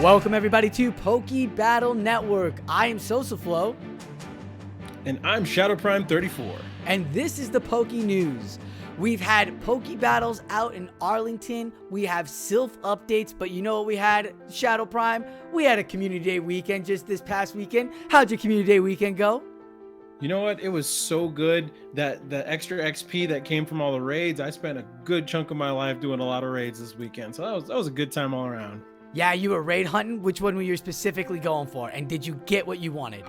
Welcome everybody to Poke Battle Network. I am Silph. And I'm ShadowPrime 34. And this is the PokeNews. We've had Poke Battles out in Arlington. We have Silph updates, but you know what we had, ShadowPrime? We had a Community Day weekend just this past weekend. How'd your Community Day weekend go? You know what? It was so good that the extra XP that came from all the raids, I spent a good chunk of my life doing a lot of raids this weekend. So that was a good time all around. Yeah, you were raid hunting. Which one were you specifically going for? And did you get what you wanted?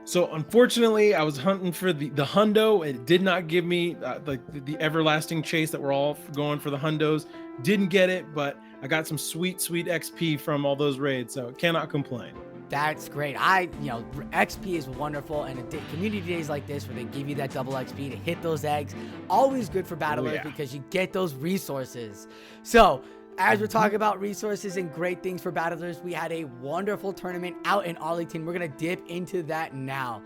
So unfortunately, I was hunting for the hundo. It did not give me the everlasting chase that we're all going for the hundos. Didn't get it, but I got some sweet XP from all those raids, so cannot complain. That's great. XP is wonderful, and community days like this where they give you that double XP to hit those eggs, always good for battlers because you get those resources. So as we're talking about resources and great things for battlers, we had a wonderful tournament out in Arlington. We're going to dip into that now.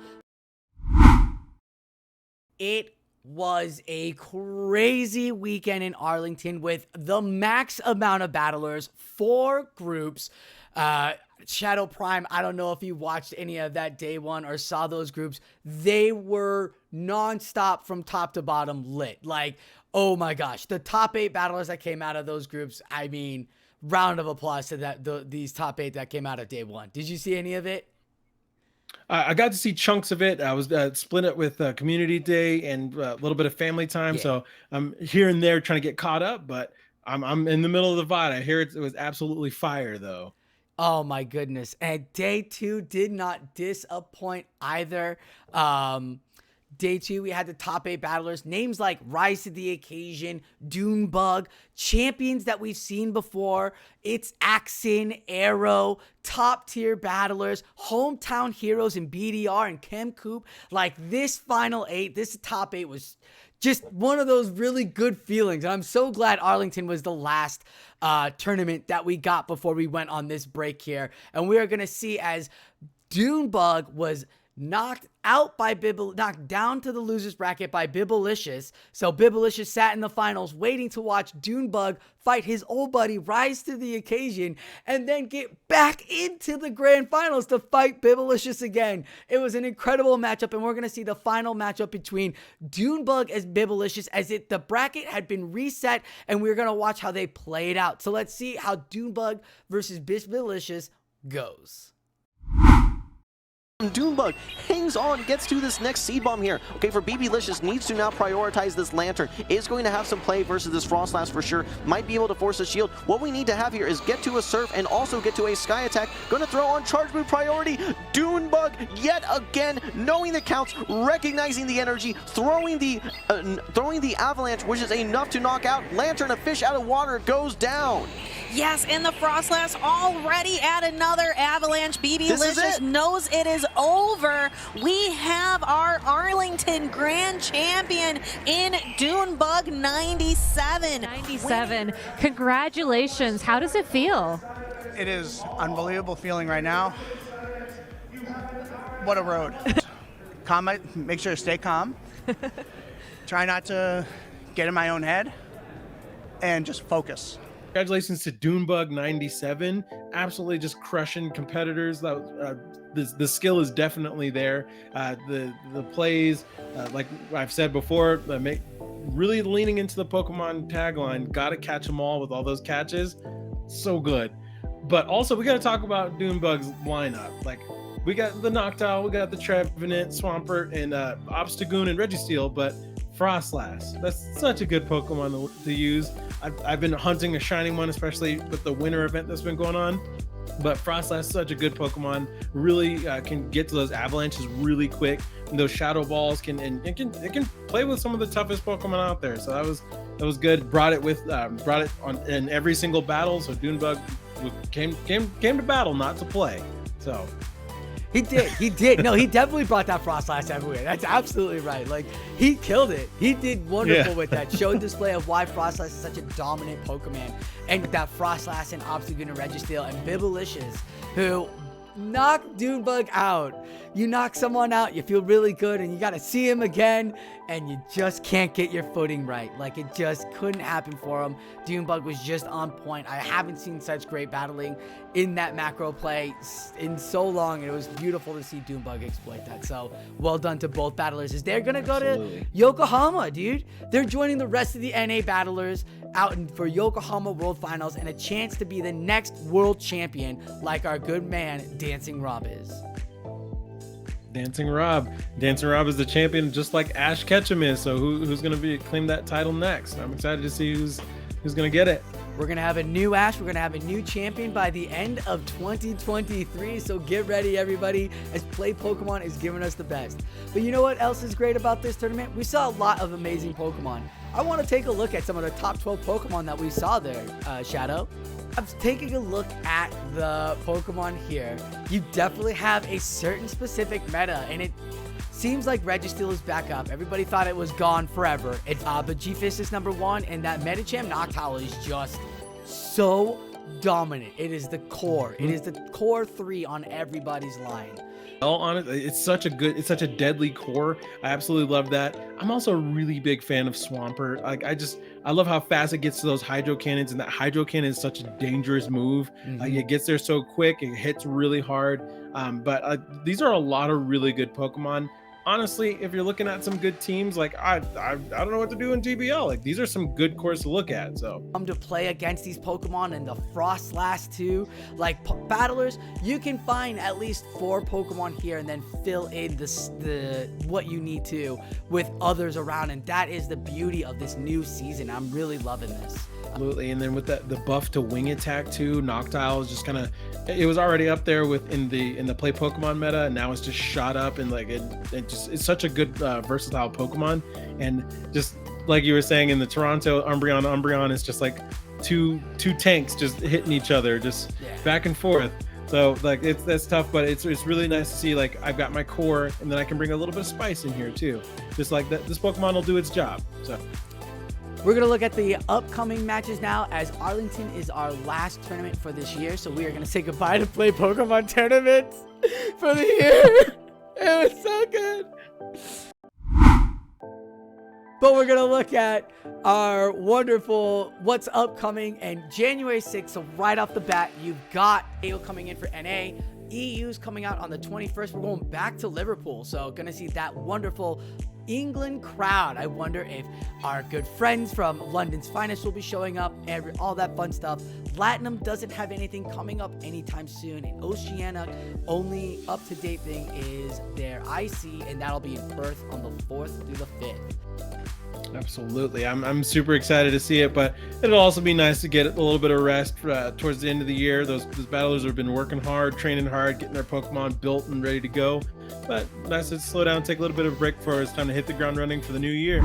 It was a crazy weekend in Arlington with the max amount of battlers, 4 groups. ShadowPrime, I don't know if you watched any of that day one or saw those groups. They were nonstop from top to bottom lit. Like, oh my gosh, the top 8 battlers that came out of those groups, I mean, round of applause to these top 8 that came out of day one. Did you see any of it? I got to see chunks of it. I was split it with Community Day and a little bit of family time. Yeah. So I'm here and there trying to get caught up, but I'm in the middle of the VOD. I hear it was absolutely fire though. Oh my goodness. And day 2 did not disappoint either. Day 2, we had the top 8 battlers. Names like Rise to the Occasion, Dunebug, champions that we've seen before. It's Axon, Arrow, top tier battlers, hometown heroes in BDR and Chemcoop. Like this final 8, this top 8 was just one of those really good feelings. And I'm so glad Arlington was the last tournament that we got before we went on this break here. And we are going to see as Dunebug was knocked down to the losers bracket by Bibblicious. So Bibblicious sat in the finals waiting to watch Dunebug fight his old buddy Rise to the Occasion and then get back into the grand finals to fight Bibblicious again. It was an incredible matchup, and we're going to see the final matchup between Dunebug as Bibblicious as the bracket had been reset, and we're going to watch how they play it out. So let's see how Dunebug versus Bibblicious goes. Dunebug hangs on, gets to this next seed bomb here. Okay, for Bibblicious, needs to now prioritize this lantern. Is going to have some play versus this Frostlass for sure. Might be able to force a shield. What we need to have here is get to a Surf and also get to a Sky Attack. Going to throw on Charge Move priority. Dunebug yet again, knowing the counts, recognizing the energy, throwing the Avalanche, which is enough to knock out. Lantern, a fish out of water, goes down. Yes, and the Frostlass already at another Avalanche. Bibblicious knows it is over. We have our Arlington Grand Champion in Dunebug 97. 97. Congratulations. How does it feel? It is unbelievable feeling right now. What a road. Make sure to stay calm. Try not to get in my own head and just focus. Congratulations to Dunebug 97, absolutely just crushing competitors. The skill is definitely there. The plays, like I've said before, really leaning into the Pokemon tagline, gotta catch them all with all those catches, so good. But also we gotta talk about Dunebug's lineup. Like we got the Noctowl, we got the Trevenant, Swampert, and Obstagoon and Registeel, but Frostlass, that's such a good Pokemon to use. I've been hunting a shining one, especially with the winter event that's been going on. But Frostlass is such a good Pokemon. Really can get to those avalanches really quick. And those Shadow Balls can play with some of the toughest Pokemon out there. So that was good. Brought it on in every single battle. So Dunebug came to battle, not to play. So. He did. No, he definitely brought that Frostlass everywhere. That's absolutely right. Like, he killed it. He did wonderful with that. Showed display of why Frostlass is such a dominant Pokemon. And with that Frostlass and Obstagoon and Registeel and Bibblicious, who knocked Dunebug out. You knock someone out, you feel really good, and you got to see him again. and you just can't get your footing right. Like, it just couldn't happen for him. Dunebug was just on point. I haven't seen such great battling in that macro play in so long, and it was beautiful to see Dunebug exploit that. So well done to both battlers, as they're gonna go to Yokohama, dude. They're joining the rest of the NA battlers out for Yokohama World Finals and a chance to be the next world champion, like our good man Dancing Rob is. Dancing Rob is the champion, just like Ash Ketchum is. So who's going to claim that title next? I'm excited to see who's going to get it. We're going to have a new Ash. We're going to have a new champion by the end of 2023. So get ready, everybody, as PlayPokemon is giving us the best. But you know what else is great about this tournament? We saw a lot of amazing Pokemon. I want to take a look at some of the top 12 Pokemon that we saw there, Shadow. I'm taking a look at the Pokemon here. You definitely have a certain specific meta, and it seems like Registeel is back up. Everybody thought it was gone forever. But G-Fist is number 1, and that Medicham Noctowl is just so dominant. It is the core. It is the core 3 on everybody's line. All honest, it's such a deadly core. I absolutely love that. I'm also a really big fan of Swampert. Like, I love how fast it gets to those Hydro Cannons, and that Hydro Cannon is such a dangerous move. It gets there so quick, it hits really hard. But these are a lot of really good Pokemon. Honestly, if you're looking at some good teams, like I don't know what to do in TBL. Like, these are some good cores to look at. So to play against these Pokemon and the Frostlass too, like battlers, you can find at least 4 Pokemon here and then fill in the what you need to with others around, and that is the beauty of this new season. I'm really loving this. Absolutely. And then with the buff to wing attack too, Noctowl is just kind of, it was already up there in the play Pokemon meta, and now it's just shot up, and like it's such a good versatile Pokemon. And just like you were saying in the Toronto, Umbreon is just like two tanks just hitting each other, just back and forth. So like that's tough, but it's really nice to see, like, I've got my core, and then I can bring a little bit of spice in here too. Just like that, this Pokemon will do its job. So we're going to look at the upcoming matches now, as Arlington is our last tournament for this year. So we are going to say goodbye to play Pokemon tournaments for the year. It was so good. But we're going to look at our wonderful what's upcoming, and January 6th. So right off the bat, you've got AO coming in for NA. EU's coming out on the 21st. We're going back to Liverpool. So going to see that wonderful England crowd. I wonder if our good friends from London's Finest will be showing up, all that fun stuff. Platinum doesn't have anything coming up anytime soon, and Oceania, only up-to-date thing is their IC, and that'll be in Perth on the 4th through the 5th. Absolutely. I'm super excited to see it, but it'll also be nice to get a little bit of rest towards the end of the year. Those battlers have been working hard, training hard, getting their Pokemon built and ready to go. But nice to slow down, take a little bit of a break before it's time to hit the ground running for the new year.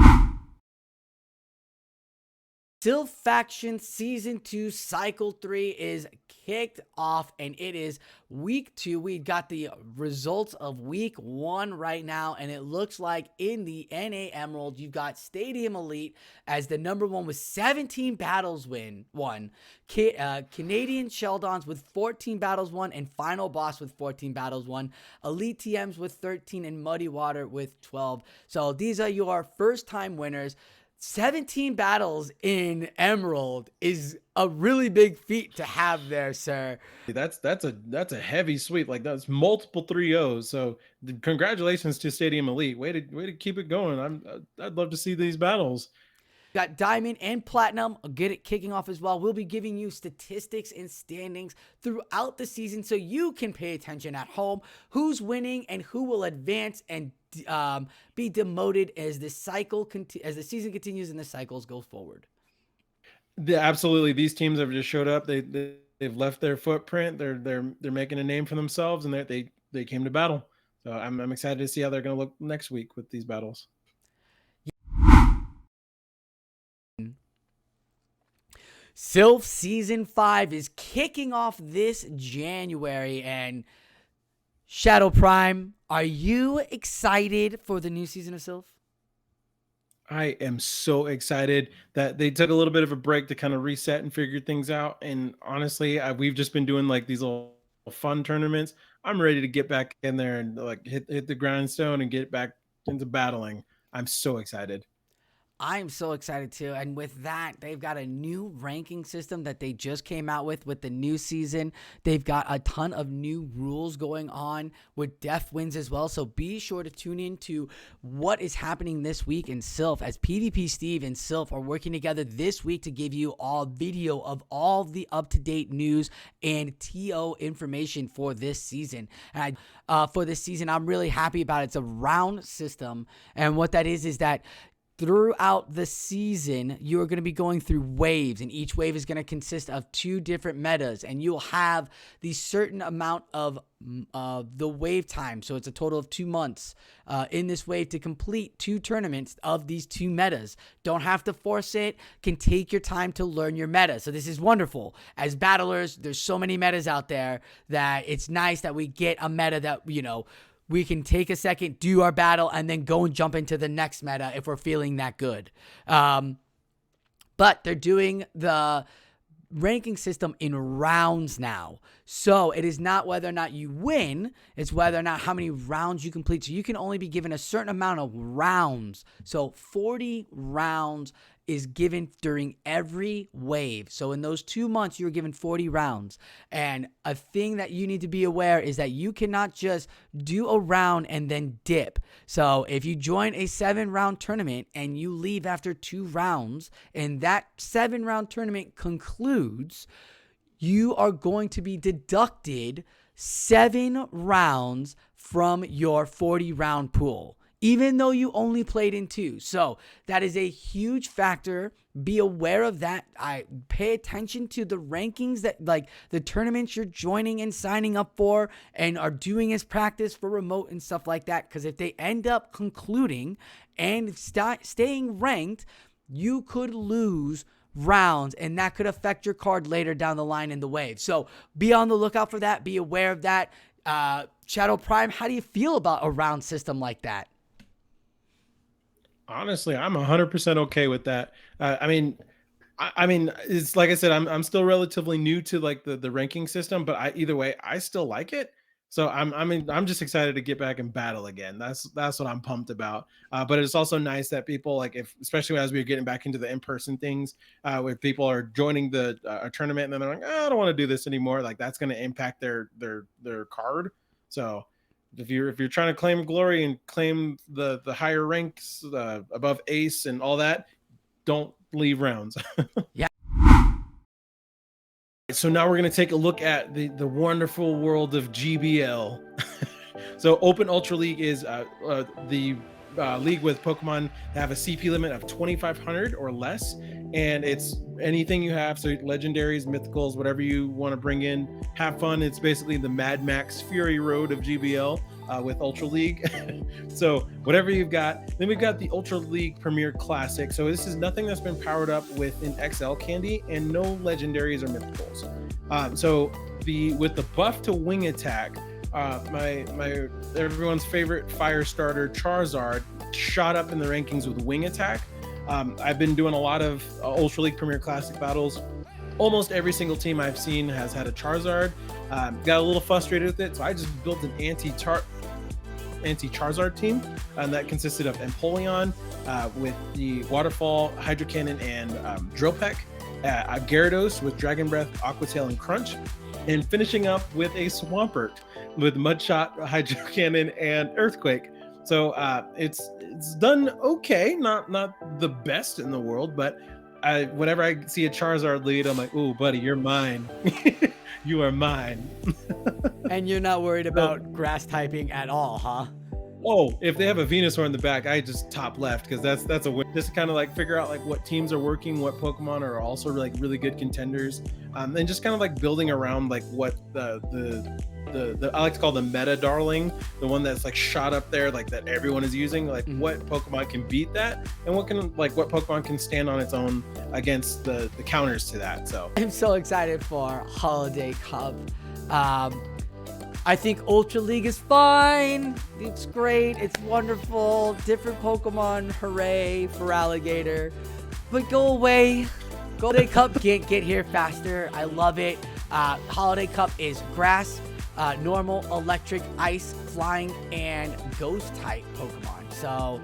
Silph Faction Season 2 Cycle 3 is kicked off, and it is week 2. We got the results of week 1 right now, and it looks like in the NA Emerald, you've got Stadium Elite as the number 1 with 17 battles won. Canadian Sheldons with 14 battles won, and Final Boss with 14 battles won. Elite TMs with 13, and Muddy Water with 12. So these are your first-time winners. 17 battles in Emerald is a really big feat to have there, sir. That's a heavy sweep. Like, that's multiple 3-0s. So congratulations to Stadium Elite. Way to keep it going. I'd love to see these battles. Got Diamond and Platinum. I'll get it kicking off as well. We'll be giving you statistics and standings throughout the season, so you can pay attention at home who's winning and who will advance and be demoted as the season continues and the cycles go forward. Absolutely, these teams have just showed up. They've left their footprint. They're making a name for themselves, and they came to battle. So I'm excited to see how they're going to look next week with these battles. Silph Season 5 is kicking off this January, and ShadowPrime, are you excited for the new season of Silph? I am so excited that they took a little bit of a break to kind of reset and figure things out. And honestly, we've just been doing like these little fun tournaments. I'm ready to get back in there and like hit the grindstone and get back into battling. I'm so excited. I'm so excited too. And with that, they've got a new ranking system that they just came out with the new season. They've got a ton of new rules going on with death wins as well. So be sure to tune in to what is happening this week in Silph, as PvP Steve and Silph are working together this week to give you all video of all the up-to-date news and TO information for this season. And for this season, I'm really happy about it. It's a round system. And what that is that throughout the season, you're going to be going through waves, and each wave is going to consist of 2 different metas, and you'll have the certain amount of the wave time. So it's a total of 2 months in this wave to complete 2 tournaments of these 2 metas. Don't have to force it. Can take your time to learn your meta. So this is wonderful. As battlers, there's so many metas out there that it's nice that we get a meta that, we can take a second, do our battle, and then go and jump into the next meta if we're feeling that good. But they're doing the ranking system in rounds now. So it is not whether or not you win, it's whether or not how many rounds you complete. So you can only be given a certain amount of rounds. So 40 rounds is given during every wave. So in those 2 months, you're given 40 rounds. And a thing that you need to be aware is that you cannot just do a round and then dip. So if you join a 7-round tournament and you leave after 2 rounds and that 7-round tournament concludes, you are going to be deducted 7 rounds from your 40-round pool, even though you only played in 2. So that is a huge factor. Be aware of that. I pay attention to the rankings that, like, the tournaments you're joining and signing up for and are doing as practice for remote and stuff like that. Because if they end up concluding and staying ranked, you could lose rounds, and that could affect your card later down the line in the wave. So be on the lookout for that. Be aware of that. ShadowPrime, how do you feel about a round system like that? Honestly, I'm 100% okay with that. I mean, it's like I said, I'm still relatively new to like the ranking system, but either way, I still like it. So I'm just excited to get back and battle again. That's what I'm pumped about. But it's also nice that people, like, especially as we're getting back into the in-person things, where people are joining the a tournament and then they're like, oh, I don't want to do this anymore. Like, that's going to impact their card. So if you're trying to claim glory and claim the higher ranks above ace and all that, don't leave rounds. Yeah. So now we're going to take a look at the wonderful world of GBL. So Open Ultra League is the league with Pokemon that have a CP limit of 2,500 or less, and it's anything you have. So legendaries, mythicals, whatever you want to bring in, have fun. It's basically the Mad Max Fury Road of GBL with Ultra League. So whatever you've got. Then we've got the Ultra League Premier Classic. So this is nothing that's been powered up with an XL candy and no legendaries or mythicals. So with the buff to wing attack, my everyone's favorite fire starter Charizard shot up in the rankings with wing attack. I've been doing a lot of Ultra League Premier Classic battles. Almost every single team I've seen has had a Charizard. Got a little frustrated with it, so I just built an anti-Charizard team, and that consisted of Empoleon with the Waterfall, Hydro Cannon, and Drill Peck, Gyarados with Dragon Breath, Aqua Tail, and Crunch, and finishing up with a Swampert with Mudshot, Hydro Cannon, and Earthquake. So it's done okay, not the best in the world, but whenever I see a Charizard lead, I'm like, "Ooh, buddy, you're mine. You are mine." And you're not worried about grass typing at all, huh? Oh, if they have a Venusaur in the back, I just top left, because that's a win. Just to kind of like figure out like what teams are working, what Pokemon are also like really good contenders, and just kind of like building around like what the I like to call the meta darling, the one that's like shot up there, like that everyone is using, like what Pokemon can beat that, and what Pokemon can stand on its own against the counters to that. So I'm so excited for Holiday Cup. I think Ultra League is fine. It's great. It's wonderful. Different Pokemon. Hooray for Alligator. But go away. Holiday Cup can't get here faster. I love it. Holiday Cup is grass, normal, electric, ice, flying, and ghost type Pokemon. So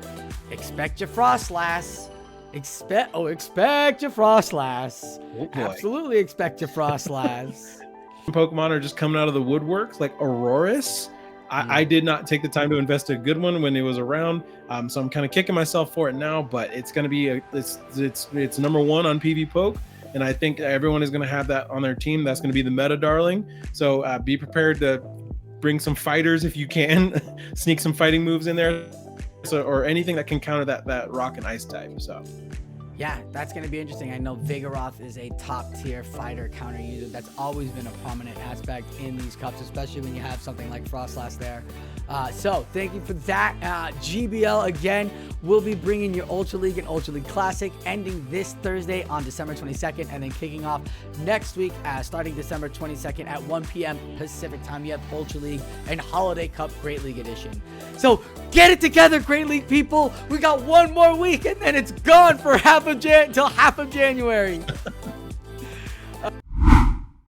expect your Frostlass. Expect your Frostlass. Oh, boy. Absolutely expect your Frostlass. Pokemon are just coming out of the woodworks, like Aurorus. I did not take the time to invest a good one when it was around, so I'm kind of kicking myself for it now. But it's going to be it's number one on PV Poke, and I think everyone is going to have that on their team. That's going to be the meta darling. So be prepared to bring some fighters if you can, sneak some fighting moves in there, or anything that can counter that rock and ice type. So. Yeah, that's going to be interesting. I know Vigoroth is a top-tier fighter counter user. That's always been a prominent aspect in these cups, especially when you have something like Frostlass there. So thank you for that. GBL, again, will be bringing your Ultra League and Ultra League Classic, ending this Thursday on December 22nd, and then kicking off next week, starting December 22nd at 1 p.m. Pacific time. You have Ultra League and Holiday Cup Great League Edition. So get it together, Great League people. We got one more week, and then it's gone for till half of January.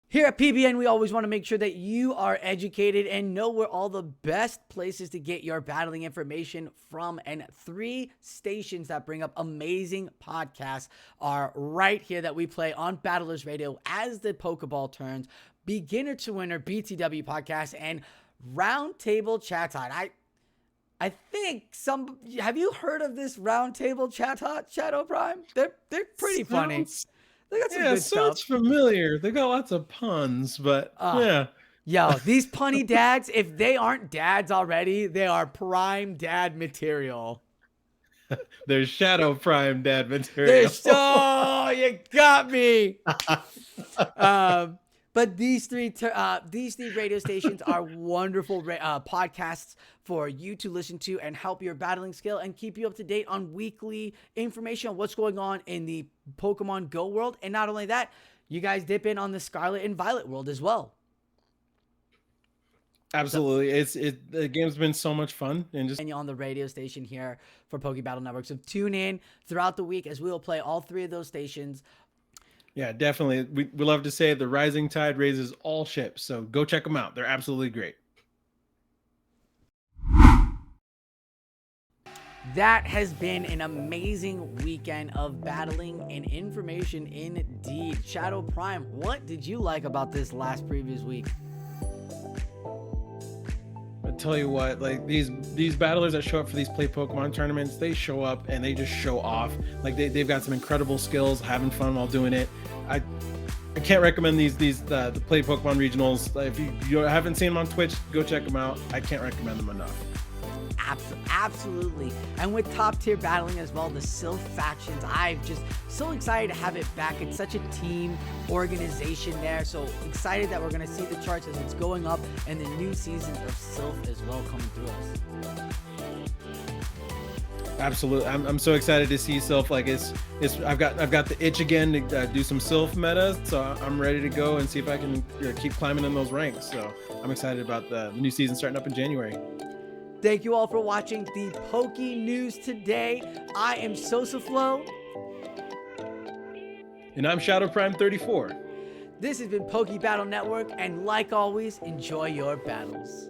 Here at PBN, we always want to make sure that you are educated and know where all the best places to get your battling information from. And 3 stations that bring up amazing podcasts are right here that we play on Battlers Radio as the Pokeball turns. Beginner to Winner BTW podcast and Roundtable Chat Hot. I think have you heard of this Roundtable Chat Hot, ShadowPrime? They're pretty funny. They got some good stuff. Sounds familiar. They got lots of puns, but yeah. Yo, these punny dads, if they aren't dads already, they are prime dad material. There's ShadowPrime dad material. You got me. But these three radio stations are wonderful podcasts for you to listen to and help your battling skill and keep you up to date on weekly information on what's going on in the Pokemon Go world. And not only that, you guys dip in on the Scarlet and Violet world as well. Absolutely. The game's been so much fun. And on the radio station here for Poke Battle Network. So tune in throughout the week as we will play all 3 of those stations. Yeah, definitely. We love to say the rising tide raises all ships. So go check them out. They're absolutely great. That has been an amazing weekend of battling and information indeed. ShadowPrime, what did you like about this last previous week? I tell you what, like these battlers that show up for these PlayPokemon tournaments, they show up and they just show off. Like they've got some incredible skills, having fun while doing it. I can't recommend the PlayPokemon regionals. If you haven't seen them on Twitch, go check them out. I can't recommend them enough. Absolutely. And with top tier battling as well, the Silph factions, I'm just so excited to have it back. It's such a team organization there. So excited that we're going to see the charts as it's going up and the new seasons of Silph as well coming through us. Absolutely. I'm so excited to see Silph. Like I've got the itch again to do some Silph meta. So I'm ready to go and see if I can keep climbing in those ranks. So I'm excited about the new season starting up in January. Thank you all for watching the PokeNews today. I am SosaFlow. And I'm ShadowPrime 34. This has been Poke Battle Network, and like always, enjoy your battles.